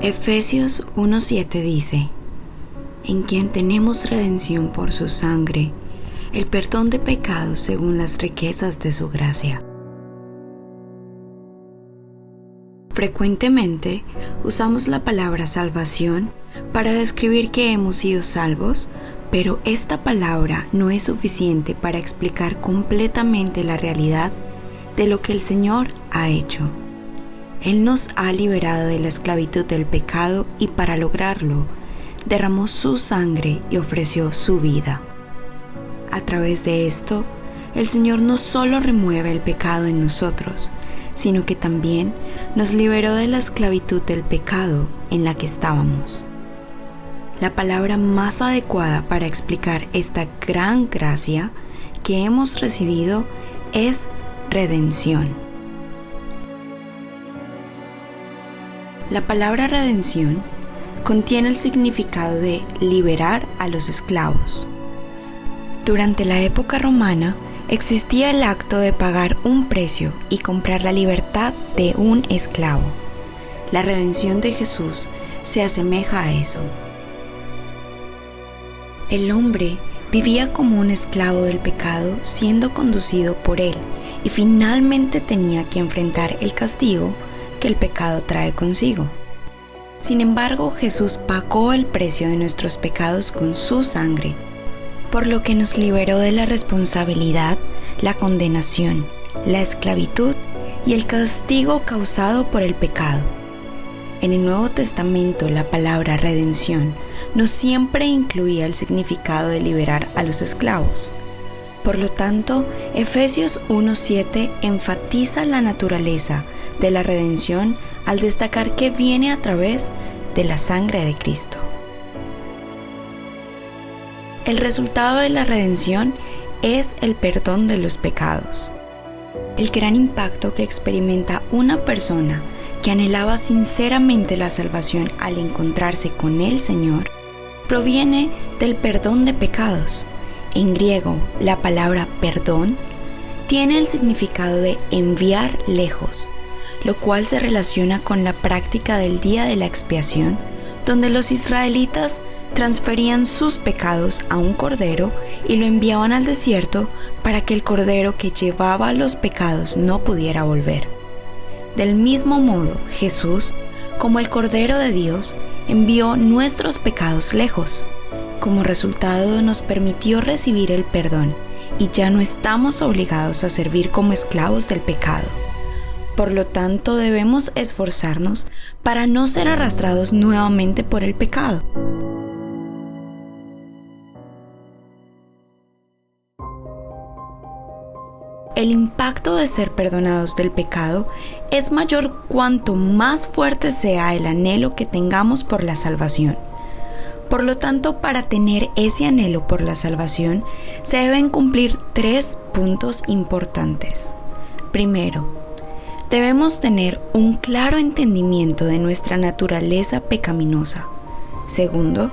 Efesios 1:7 dice: en quien tenemos redención por su sangre, el perdón de pecados según las riquezas de su gracia. Frecuentemente usamos la palabra salvación para describir que hemos sido salvos, pero esta palabra no es suficiente para explicar completamente la realidad de lo que el Señor ha hecho. Él nos ha liberado de la esclavitud del pecado y para lograrlo, derramó su sangre y ofreció su vida. A través de esto, el Señor no solo remueve el pecado en nosotros, sino que también nos liberó de la esclavitud del pecado en la que estábamos. La palabra más adecuada para explicar esta gran gracia que hemos recibido es redención. La palabra redención contiene el significado de liberar a los esclavos. Durante la época romana existía el acto de pagar un precio y comprar la libertad de un esclavo. La redención de Jesús se asemeja a eso. El hombre vivía como un esclavo del pecado siendo conducido por él y finalmente tenía que enfrentar el castigo que el pecado trae consigo. Sin embargo, Jesús pagó el precio de nuestros pecados con su sangre, por lo que nos liberó de la responsabilidad, la condenación, la esclavitud y el castigo causado por el pecado. En el Nuevo Testamento, la palabra redención no siempre incluía el significado de liberar a los esclavos. Por lo tanto, Efesios 1:7 enfatiza la naturaleza de la redención al destacar que viene a través de la sangre de Cristo. El resultado de la redención es el perdón de los pecados. El gran impacto que experimenta una persona que anhelaba sinceramente la salvación al encontrarse con el Señor proviene del perdón de pecados. En griego, la palabra perdón tiene el significado de enviar lejos, lo cual se relaciona con la práctica del día de la expiación, donde los israelitas transferían sus pecados a un cordero y lo enviaban al desierto para que el cordero que llevaba los pecados no pudiera volver. Del mismo modo, Jesús, como el Cordero de Dios, envió nuestros pecados lejos. Como resultado, nos permitió recibir el perdón y ya no estamos obligados a servir como esclavos del pecado. Por lo tanto, debemos esforzarnos para no ser arrastrados nuevamente por el pecado. El impacto de ser perdonados del pecado es mayor cuanto más fuerte sea el anhelo que tengamos por la salvación. Por lo tanto, para tener ese anhelo por la salvación, se deben cumplir 3 puntos importantes. Primero, debemos tener un claro entendimiento de nuestra naturaleza pecaminosa. Segundo,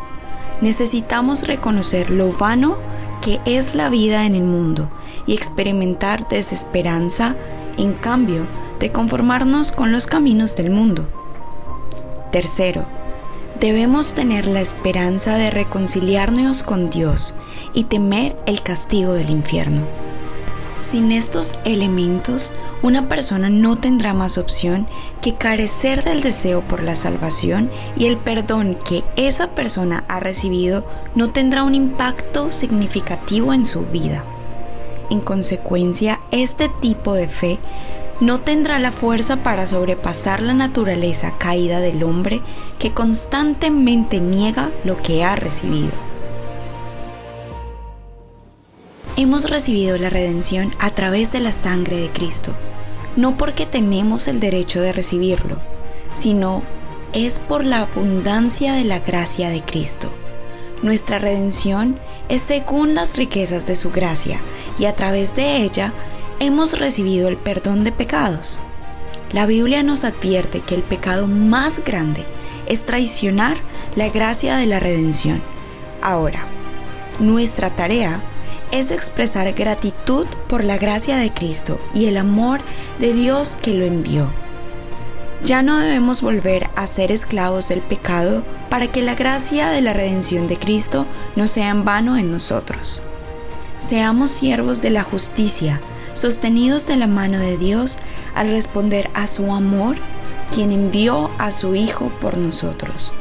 necesitamos reconocer lo vano que es la vida en el mundo y experimentar desesperanza en cambio de conformarnos con los caminos del mundo. Tercero, debemos tener la esperanza de reconciliarnos con Dios y temer el castigo del infierno. Sin estos elementos, una persona no tendrá más opción que carecer del deseo por la salvación y el perdón que esa persona ha recibido no tendrá un impacto significativo en su vida. En consecuencia, este tipo de fe no tendrá la fuerza para sobrepasar la naturaleza caída del hombre que constantemente niega lo que ha recibido. Hemos recibido la redención a través de la sangre de Cristo, no porque tenemos el derecho de recibirlo, sino es por la abundancia de la gracia de Cristo. Nuestra redención es según las riquezas de su gracia y a través de ella hemos recibido el perdón de pecados. La Biblia nos advierte que el pecado más grande es traicionar la gracia de la redención. Ahora, nuestra tarea es expresar gratitud por la gracia de Cristo y el amor de Dios que lo envió. Ya no debemos volver a ser esclavos del pecado para que la gracia de la redención de Cristo no sea en vano en nosotros. Seamos siervos de la justicia, sostenidos de la mano de Dios al responder a su amor, quien envió a su Hijo por nosotros.